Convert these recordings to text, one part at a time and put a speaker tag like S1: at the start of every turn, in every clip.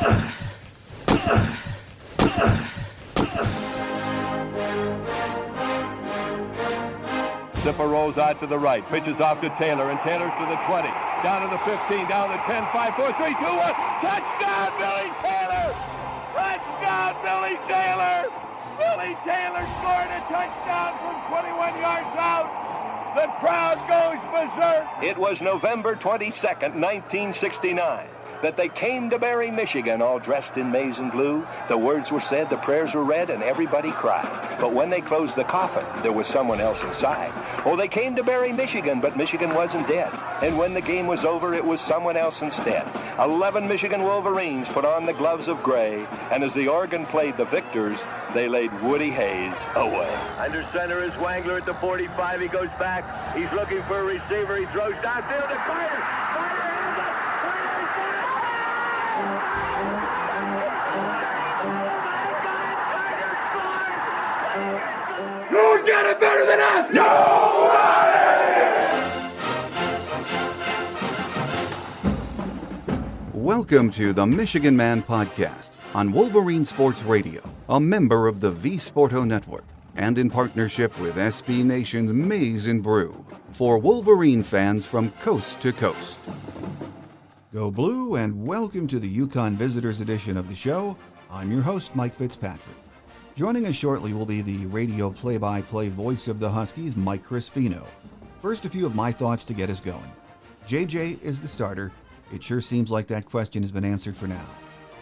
S1: Zipper rolls out to the right, pitches off to Taylor, and Taylor's to the 20, down to the 15, down to the 10, 5, 4, 3, 2, 1. Touchdown, Billy Taylor! Touchdown, Billy Taylor! Billy Taylor scored a touchdown from 21 yards out. The crowd goes berserk. It was November 22nd, 1969. That they came to Barry, Michigan, all dressed in maize and blue. The words were said, the prayers were read, and everybody cried. But when they closed the coffin, there was someone else inside. Oh, they came to Barry, Michigan, but Michigan wasn't dead. And when the game was over, it was someone else instead. 11 Michigan Wolverines put on the gloves of gray, and as the organ played the victors, they laid Woody Hayes away. Under center is Wangler at the 45. He goes back. He's looking for a receiver. He throws downfield to Carter. Who's got it better than us? Nobody!
S2: Welcome to the Michigan Man Podcast on Wolverine Sports Radio, a member of the V Sporto Network, and in partnership with SB Nation's Maize and Brew, for Wolverine fans from coast to coast. Go Blue, and welcome to the UConn Visitors Edition of the show. I'm your host, Mike Fitzpatrick. Joining us shortly will be the radio play-by-play voice of the Huskies, Mike Crispino. First, a few of my thoughts to get us going. JJ is the starter. It sure seems like that question has been answered for now.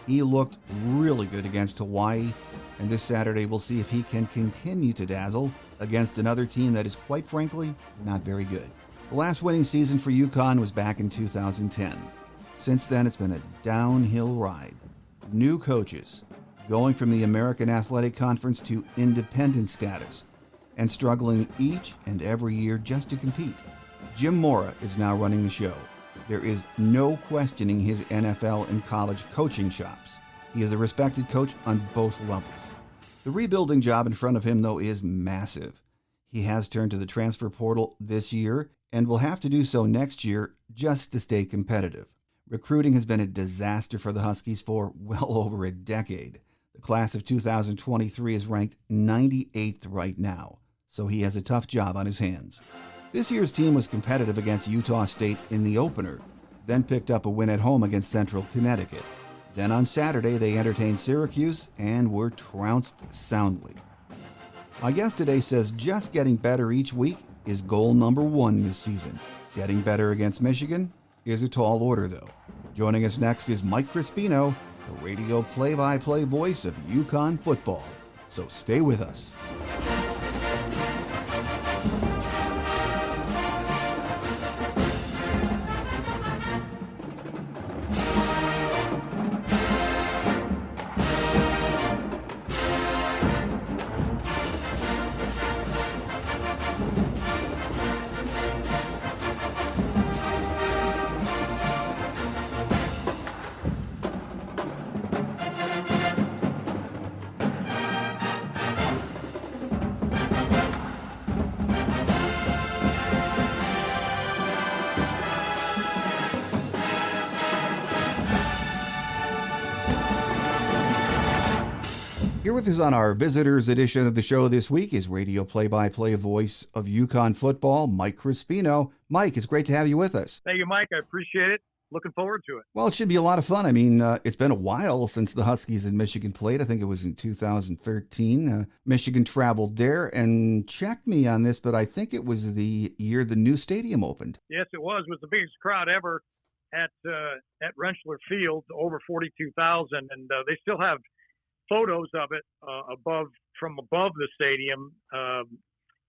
S2: He looked really good against Hawaii, and this Saturday we'll see if he can continue to dazzle against another team that is, quite frankly, not very good. The last winning season for UConn was back in 2010. Since then, it's been a downhill ride. New coaches, going from the American Athletic Conference to independent status, and struggling each and every year just to compete. Jim Mora is now running the show. There is no questioning his NFL and college coaching chops. He is a respected coach on both levels. The rebuilding job in front of him, though, is massive. He has turned to the transfer portal this year and will have to do so next year just to stay competitive. Recruiting has been a disaster for the Huskies for well over a decade. The class of 2023 is ranked 98th right now, so he has a tough job on his hands. This year's team was competitive against Utah State in the opener, then picked up a win at home against Central Connecticut. Then on Saturday, they entertained Syracuse and were trounced soundly. My guest today says just getting better each week is goal number one this season. Getting better against Michigan is a tall order, though. Joining us next is Mike Crispino, the radio play-by-play voice of UConn football. So stay with us. Here with us on our visitors edition of the show this week is radio play-by-play voice of UConn football, Mike Crispino. Mike, it's great to have you with us.
S3: Thank you, Mike. I appreciate it. Looking forward to it.
S2: Well, it should be a lot of fun. I mean, it's been a while since the Huskies in Michigan played. I think it was in 2013. Michigan traveled there, and check me on this, but I think it was the year the new stadium opened.
S3: Yes, it was. It was the biggest crowd ever at Rentschler Field, over 42,000, and they still have photos of it from above the stadium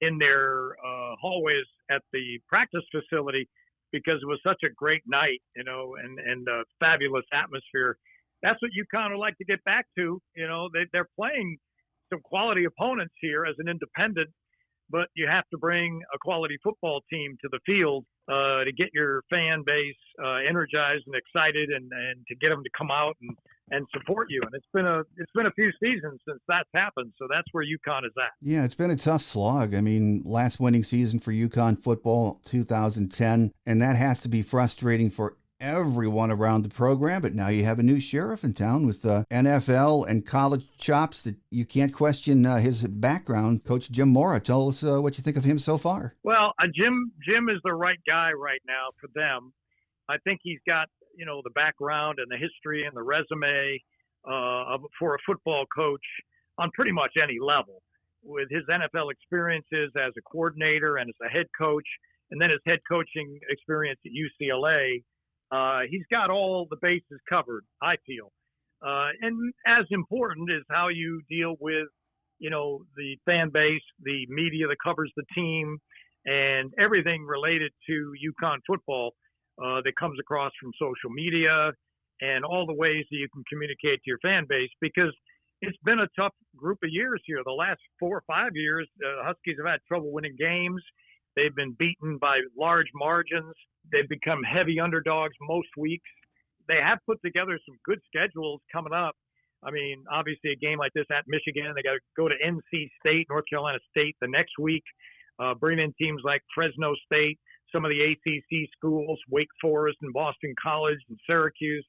S3: in their hallways at the practice facility, because it was such a great night, and a fabulous atmosphere. That's what UConn would like to get back to. They're playing some quality opponents here as an independent, but you have to bring a quality football team to the field to get your fan base energized and excited, and to get them to come out and support you. And it's been a few seasons since that's happened, so that's where UConn is at.
S2: Yeah, it's been a tough slog. I mean, last winning season for UConn football, 2010, and that has to be frustrating for
S4: everyone around the program, but now you have a new sheriff in town with NFL and college chops that you can't question his background. Coach Jim Mora, tell us what you think of him so far.
S3: Well, Jim is the right guy right now for them. I think he's got, the background and the history and the resume for a football coach on pretty much any level. With his NFL experiences as a coordinator and as a head coach, and then his head coaching experience at UCLA, he's got all the bases covered, I feel. And as important is how you deal with, the fan base, the media that covers the team, and everything related to UConn football that comes across from social media and all the ways that you can communicate to your fan base, because it's been a tough group of years here. The last 4 or 5 years, Huskies have had trouble winning games. They've been beaten by large margins. They've become heavy underdogs most weeks. They have put together some good schedules coming up. I mean, obviously a game like this at Michigan, they got to go to NC State, North Carolina State the next week, bring in teams like Fresno State, some of the ACC schools, Wake Forest and Boston College and Syracuse.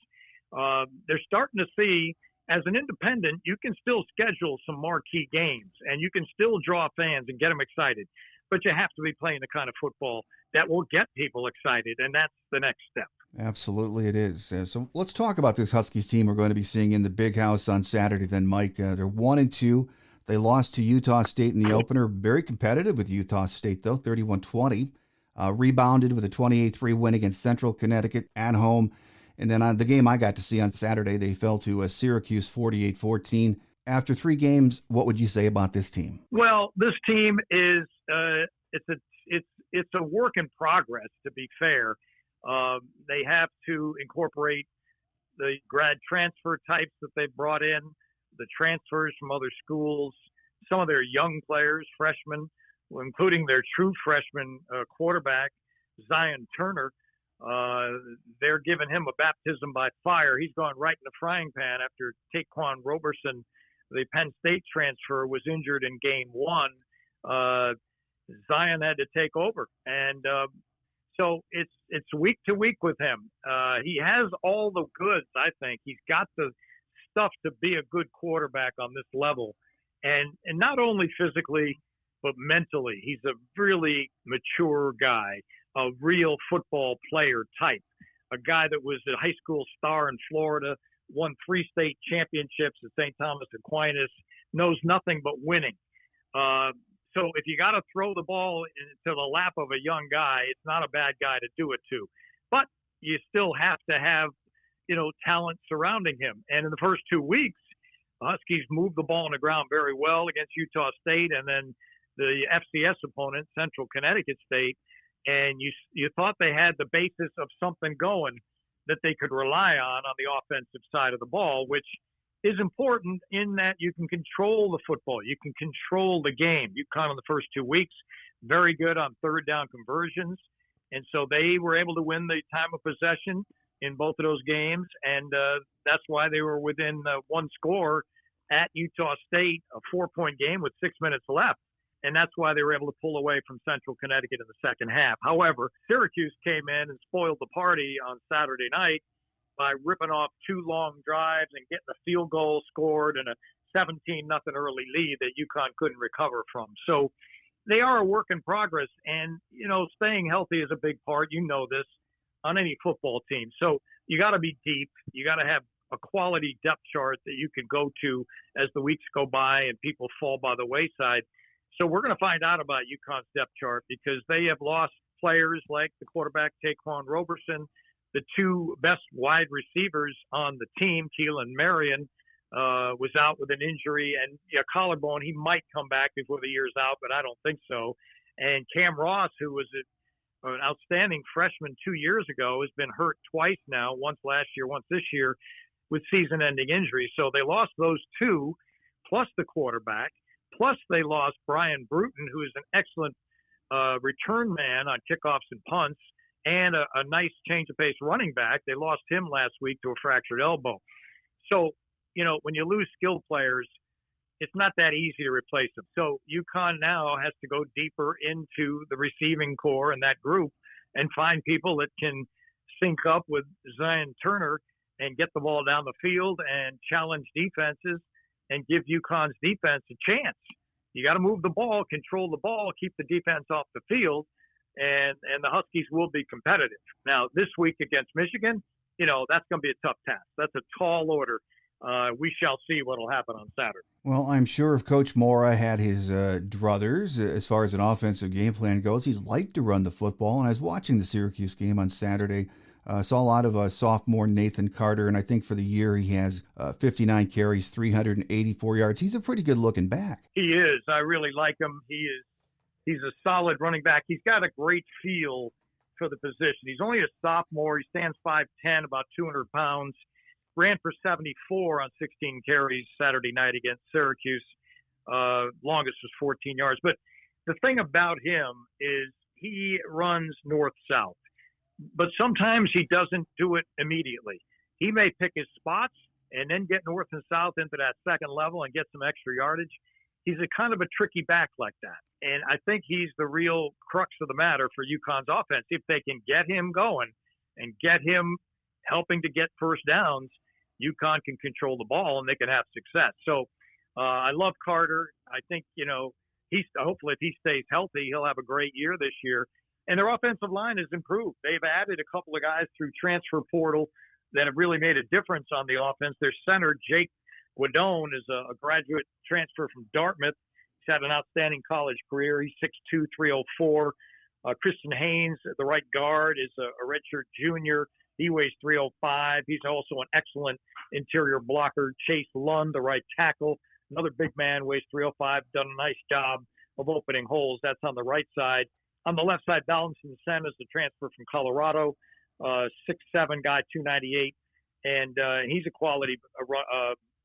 S3: They're starting to see, as an independent, you can still schedule some marquee games and you can still draw fans and get them excited. But you have to be playing the kind of football that will get people excited, and that's the next step.
S4: Absolutely it is. So let's talk about this Huskies team we're going to be seeing in the Big House on Saturday then, Mike. They're 1-2. They lost to Utah State in the opener. Very competitive with Utah State, though, 31-20. Rebounded with a 28-3 win against Central Connecticut at home. And then on the game I got to see on Saturday, they fell to Syracuse 48-14. After 3 games, what would you say about this team?
S3: Well, this team is it's a work in progress, to be fair. They have to incorporate the grad transfer types that they've brought in, the transfers from other schools, some of their young players, freshmen, including their true freshman quarterback, Zion Turner. They're giving him a baptism by fire. He's gone right in the frying pan after Taquan Roberson, the Penn State transfer, was injured in game 1. Zion had to take over. And so it's week to week with him. He has all the goods, I think. He's got the stuff to be a good quarterback on this level. And not only physically, but mentally. He's a really mature guy, a real football player type, a guy that was a high school star in Florida, won 3 state championships at St. Thomas Aquinas, knows nothing but winning. So if you got to throw the ball into the lap of a young guy, it's not a bad guy to do it to. But you still have to have, talent surrounding him. And in the first 2 weeks, the Huskies moved the ball on the ground very well against Utah State and then the FCS opponent, Central Connecticut State. And you thought they had the basis of something going that they could rely on the offensive side of the ball, which is important in that you can control the football. You can control the game. UConn in the first 2 weeks, very good on third down conversions. And so they were able to win the time of possession in both of those games. And that's why they were within 1 score at Utah State, a 4-point game with 6 minutes left. And that's why they were able to pull away from Central Connecticut in the second half. However, Syracuse came in and spoiled the party on Saturday night by ripping off 2 long drives and getting a field goal scored and a 17-0 early lead that UConn couldn't recover from. So they are a work in progress. And, staying healthy is a big part. You know this on any football team. So you got to be deep. You got to have a quality depth chart that you can go to as the weeks go by and people fall by the wayside. So we're going to find out about UConn's depth chart because they have lost players like the quarterback Taquan Roberson, the 2 best wide receivers on the team, Keelan Marion, was out with an injury and collarbone. He might come back before the year's out, but I don't think so. And Cam Ross, who was an outstanding freshman 2 years ago, has been hurt twice now, once last year, once this year, with season-ending injuries. So they lost those 2, plus the quarterback. Plus, they lost Brian Bruton, who is an excellent return man on kickoffs and punts, and a nice change-of-pace running back. They lost him last week to a fractured elbow. So, when you lose skilled players, it's not that easy to replace them. So UConn now has to go deeper into the receiving core in that group and find people that can sync up with Zion Turner and get the ball down the field and challenge defenses and give UConn's defense a chance. You got to move the ball, control the ball, keep the defense off the field, and the Huskies will be competitive. Now, this week against Michigan, that's going to be a tough task. That's a tall order. We shall see what will happen on Saturday.
S4: Well, I'm sure if Coach Mora had his druthers, as far as an offensive game plan goes, he'd like to run the football. And I was watching the Syracuse game on Saturday. Saw a lot of sophomore Nathan Carter, and I think for the year he has 59 carries, 384 yards. He's a pretty good-looking back.
S3: He is. I really like him. He's a solid running back. He's got a great feel for the position. He's only a sophomore. He stands 5'10", about 200 pounds. Ran for 74 on 16 carries Saturday night against Syracuse. Longest was 14 yards. But the thing about him is he runs north-south. But sometimes he doesn't do it immediately. He may pick his spots and then get north and south into that second level and get some extra yardage. He's a kind of a tricky back like that. And I think he's the real crux of the matter for UConn's offense. If they can get him going and get him helping to get first downs, UConn can control the ball and they can have success. So I love Carter. I think, hopefully if he stays healthy, he'll have a great year this year. And their offensive line has improved. They've added a couple of guys through transfer portal that have really made a difference on the offense. Their center, Jake Guidone, is a graduate transfer from Dartmouth. He's had an outstanding college career. He's 6'2", 304. Kristen Haynes, the right guard, is a redshirt junior. He weighs 305. He's also an excellent interior blocker. Chase Lund, the right tackle, another big man, weighs 305, done a nice job of opening holes. That's on the right side. On the left side, Valentin Sen is the transfer from Colorado, 6'7", guy, 298. And he's a quality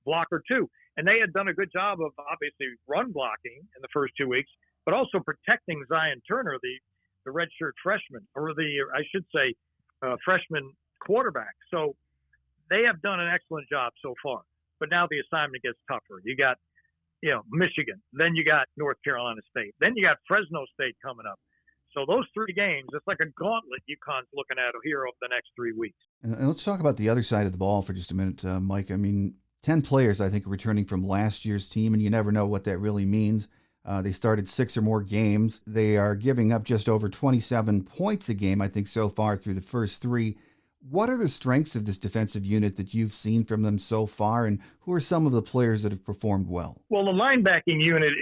S3: blocker, too. And they had done a good job of, obviously, run blocking in the first 2 weeks, but also protecting Zion Turner, the redshirt freshman, or freshman quarterback. So they have done an excellent job so far. But now the assignment gets tougher. You got, Michigan. Then you got North Carolina State. Then you got Fresno State coming up. So those 3 games, it's like a gauntlet UConn's looking at here over the next 3 weeks.
S4: And let's talk about the other side of the ball for just a minute, Mike. I mean, 10 players, I think, are returning from last year's team, and you never know what that really means. They started 6 or more games. They are giving up just over 27 points a game, I think, so far through the first 3. What are the strengths of this defensive unit that you've seen from them so far, and who are some of the players that have performed well? Well,
S3: the linebacking unit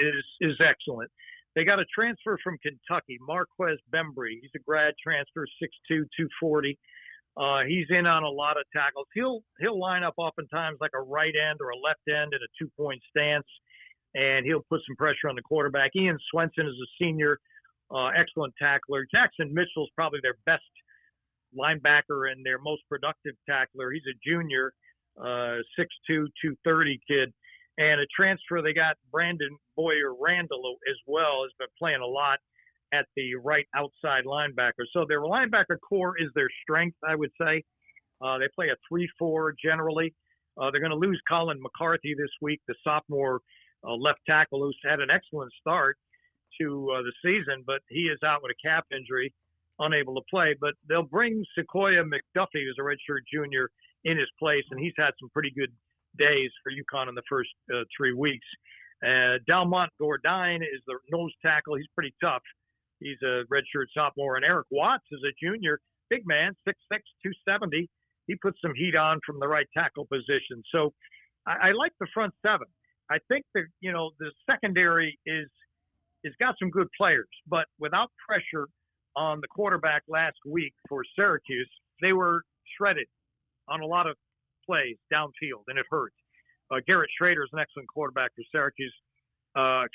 S3: is excellent. They got a transfer from Kentucky, Marquez Bembry. He's a grad transfer, 6'2", 240. He's in on a lot of tackles. He'll line up oftentimes like a right end or a left end in a 2-point stance, and he'll put some pressure on the quarterback. Ian Swenson is a senior, excellent tackler. Jackson Mitchell's probably their best linebacker and their most productive tackler. He's a junior, 6'2", 230 kid. And a transfer, they got Brandon Boyer Randall as well, has been playing a lot at the right outside linebacker. So their linebacker core is their strength, I would say. They play a 3-4 generally. They're going to lose Colin McCarthy this week, the sophomore left tackle who's had an excellent start to the season, but he is out with a calf injury, unable to play. But they'll bring Sequoia McDuffie, who's a redshirt junior, in his place, and he's had some pretty good days for UConn in the first 3 weeks. Dalmont Gordine is the nose tackle. He's pretty tough. He's a redshirt sophomore. And Eric Watts is a junior, big man, 6'6", 270. He puts some heat on from the right tackle position. So I like the front 7. I think that, the secondary is got some good players, but without pressure on the quarterback last week for Syracuse, they were shredded on a lot of plays downfield, and it hurts. Garrett Schrader is an excellent quarterback for Syracuse,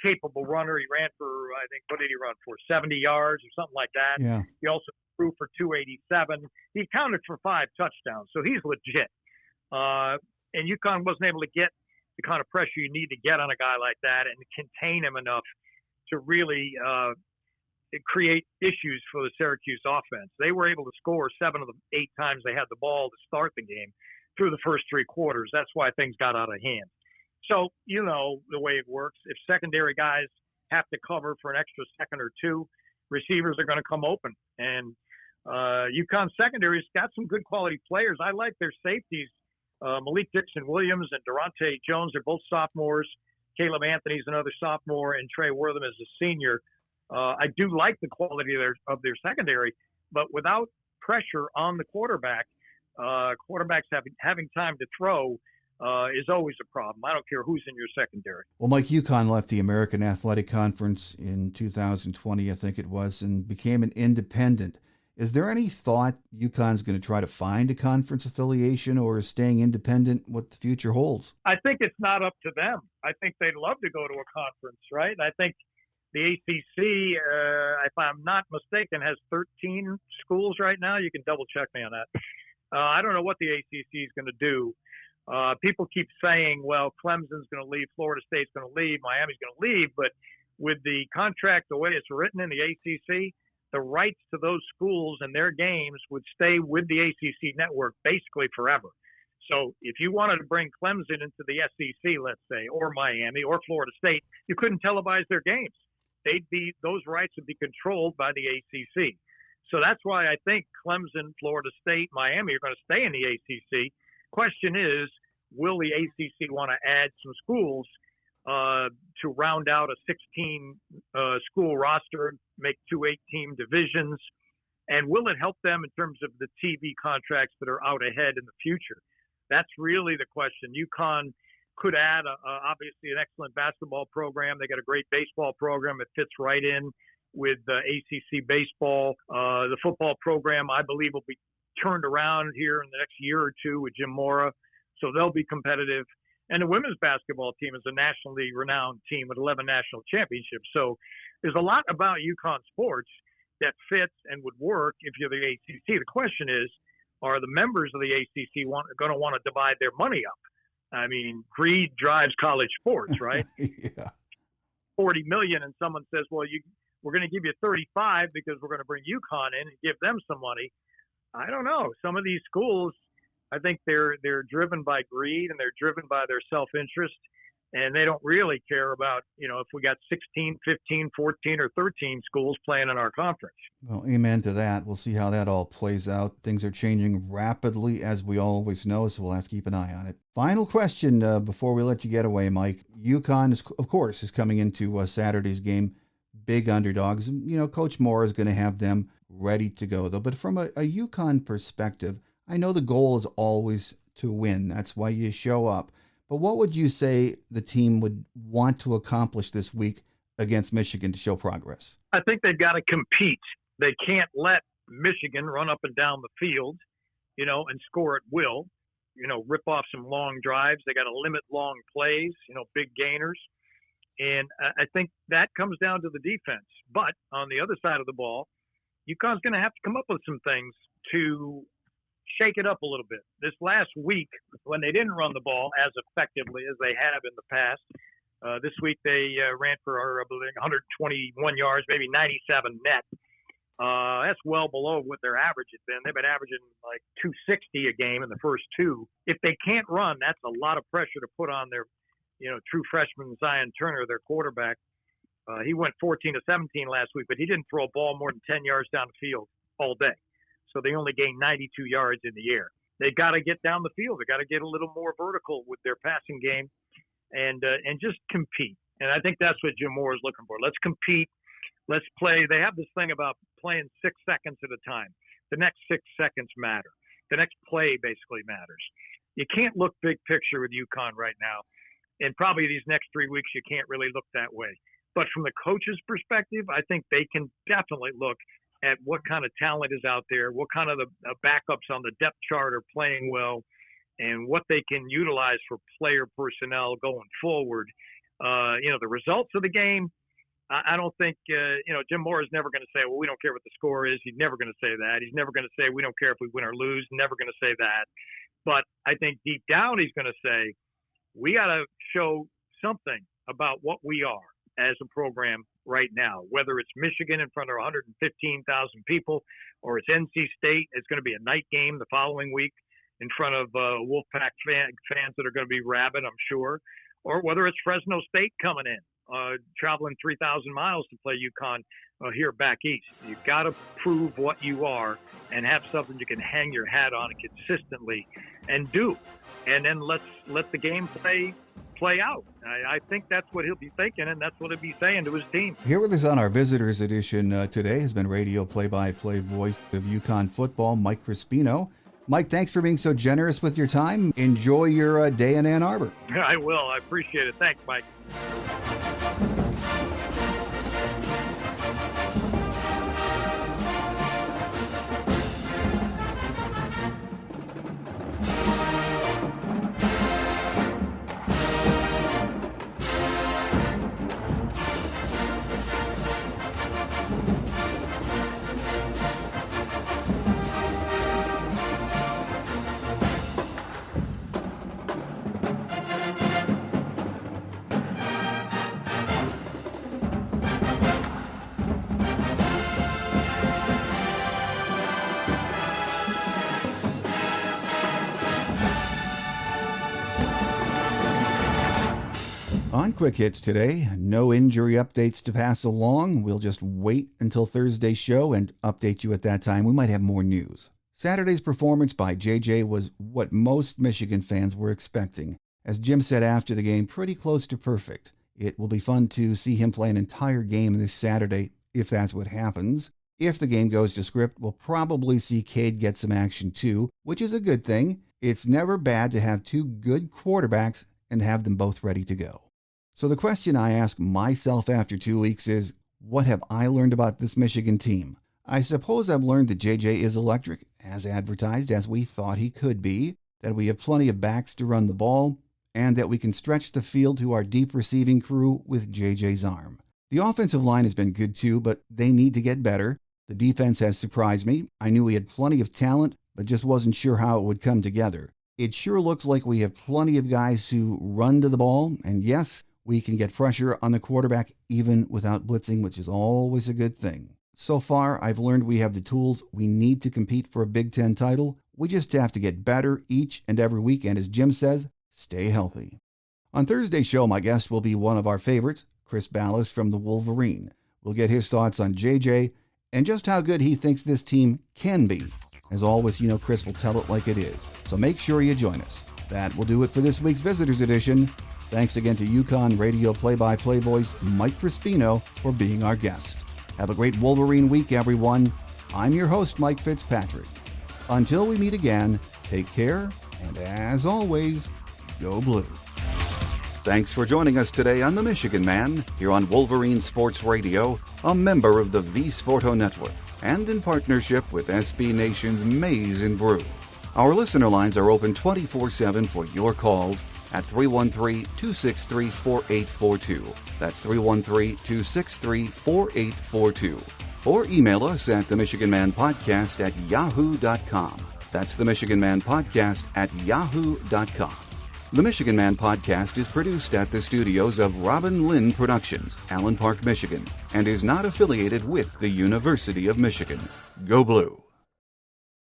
S3: capable runner. He ran for, I think, what did he run for, 70 yards or something like that.
S4: Yeah.
S3: He also threw for 287. He counted for 5 touchdowns, so he's legit. And UConn wasn't able to get the kind of pressure you need to get on a guy like that and contain him enough to really create issues for the Syracuse offense. They were able to score 7 of the 8 times they had the ball to start the game through the first 3 quarters. That's why things got out of hand. So, the way it works. If secondary guys have to cover for an extra second or 2, receivers are going to come open. And UConn secondary's got some good quality players. I like their safeties. Malik Dixon-Williams and Durante Jones are both sophomores. Caleb Anthony's another sophomore, and Trey Wortham is a senior. I do like the quality of their secondary, but without pressure on the quarterback, quarterbacks having time to throw is always a problem. I don't care who's in your secondary.
S4: Well, Mike, UConn left the American Athletic Conference in 2020, I think it was, and became an independent. Is there any thought UConn's going to try to find a conference affiliation, or is staying independent what the future holds?
S3: I think it's not up to them. I think they'd love to go to a conference, right? I think the ACC, if I'm not mistaken, has 13 schools right now. You can double check me on that. I don't know what the ACC is going to do. People keep saying, well, Clemson's going to leave, Florida State's going to leave, Miami's going to leave. But with the contract, the way it's written in the ACC, the rights to those schools and their games would stay with the ACC network basically forever. So if you wanted to bring Clemson into the SEC, let's say, or Miami or Florida State, you couldn't televise their games. Those rights would be controlled by the ACC. So that's why I think Clemson, Florida State, Miami are going to stay in the ACC. Question is, will the ACC want to add some schools to round out a 16 school roster, make 2 8-team divisions, and will it help them in terms of the TV contracts that are out ahead in the future? That's really the question. UConn could add, obviously, an excellent basketball program. They got a great baseball program. It fits right in with ACC baseball. The football program, I believe, will be turned around here in the next year or two with Jim Mora, so they'll be competitive. And the women's basketball team is a nationally renowned team with 11 national championships. So there's a lot about UConn sports that fits and would work if you're the ACC. The question is, are the members of the ACC going to want to divide their money up? I mean, greed drives college sports, right?
S4: Yeah.
S3: 40 million, and someone says, well, we're going to give you 35 because we're going to bring UConn in and give them some money. I don't know. Some of these schools, I think they're driven by greed and they're driven by their self-interest, and they don't really care about, if we got 16, 15, 14, or 13 schools playing in our conference.
S4: Well, amen to that. We'll see how that all plays out. Things are changing rapidly, as we always know, so we'll have to keep an eye on it. Final question before we let you get away, Mike. UConn, of course, is coming into Saturday's game. Big underdogs. Coach Mora is going to have them ready to go, though. But from a UConn perspective, I know the goal is always to win. That's why you show up. But what would you say the team would want to accomplish this week against Michigan to show progress?
S3: I think they've got to compete. They can't let Michigan run up and down the field, and score at will, rip off some long drives. They got to limit long plays, big gainers. And I think that comes down to the defense. But on the other side of the ball, UConn's going to have to come up with some things to shake it up a little bit. This last week, when they didn't run the ball as effectively as they have in the past, this week they ran for, I believe, 121 yards, maybe 97 net. That's well below what their average has been. They've been averaging like 260 a game in the first two. If they can't run, that's a lot of pressure to put on their true freshman Zion Turner, their quarterback. He went 14 to 17 last week, but he didn't throw a ball more than 10 yards down the field all day. So they only gained 92 yards in the air. They got to get down the field. They got to get a little more vertical with their passing game and just compete. And I think that's what Jim Moore is looking for. Let's compete. Let's play. They have this thing about playing 6 seconds at a time. The next 6 seconds matter. The next play basically matters. You can't look big picture with UConn right now. And probably these next 3 weeks, you can't really look that way. But from the coach's perspective, I think they can definitely look at what kind of talent is out there, what kind of the backups on the depth chart are playing well, and what they can utilize for player personnel going forward. The results of the game, I don't think, Jim Moore is never going to say, well, we don't care what the score is. He's never going to say that. He's never going to say, we don't care if we win or lose. Never going to say that. But I think deep down he's going to say, we got to show something about what we are as a program right now, whether it's Michigan in front of 115,000 people or it's NC State. It's going to be a night game the following week in front of Wolfpack fans that are going to be rabid, I'm sure, or whether it's Fresno State coming in, traveling 3,000 miles to play UConn. here back east. You've got to prove what you are and have something you can hang your hat on consistently and do. And then let the game play out. I think that's what he'll be thinking, and that's what he'll be saying to his team.
S4: Here with us on our visitors edition today has been radio play-by-play voice of UConn football, Mike Crispino. Mike, thanks for being so generous with your time. Enjoy your day in Ann Arbor.
S3: I will. I appreciate it. Thanks, Mike.
S4: On Quick Hits today, no injury updates to pass along. We'll just wait until Thursday's show and update you at that time. We might have more news. Saturday's performance by JJ was what most Michigan fans were expecting. As Jim said after the game, pretty close to perfect. It will be fun to see him play an entire game this Saturday, if that's what happens. If the game goes to script, we'll probably see Cade get some action too, which is a good thing. It's never bad to have two good quarterbacks and have them both ready to go. So the question I ask myself after 2 weeks is, what have I learned about this Michigan team? I suppose I've learned that JJ is electric, as advertised, as we thought he could be, that we have plenty of backs to run the ball, and that we can stretch the field to our deep receiving crew with JJ's arm. The offensive line has been good too, but they need to get better. The defense has surprised me. I knew we had plenty of talent, but just wasn't sure how it would come together. It sure looks like we have plenty of guys who run to the ball, and yes, we can get pressure on the quarterback even without blitzing, which is always a good thing. So far, I've learned we have the tools we need to compete for a Big Ten title. We just have to get better each and every week, and as Jim says, stay healthy. On Thursday's show, my guest will be one of our favorites, Chris Ballas from the Wolverine. We'll get his thoughts on JJ and just how good he thinks this team can be. As always, Chris will tell it like it is. So make sure you join us. That will do it for this week's Visitors Edition. Thanks again to UConn radio play-by-play voice Mike Crispino for being our guest. Have a great Wolverine week, everyone. I'm your host, Mike Fitzpatrick. Until we meet again, take care, and as always, go Blue.
S2: Thanks for joining us today on The Michigan Man, here on Wolverine Sports Radio, a member of the V-Sporto Network, and in partnership with SB Nation's Maize and Brew. Our listener lines are open 24/7 for your calls at 313-263-4842. That's 313-263-4842. Or email us at themichiganmanpodcast@yahoo.com. That's themichiganmanpodcast@yahoo.com. The Michigan Man Podcast is produced at the studios of Robin Lynn Productions, Allen Park, Michigan, and is not affiliated with the University of Michigan. Go Blue!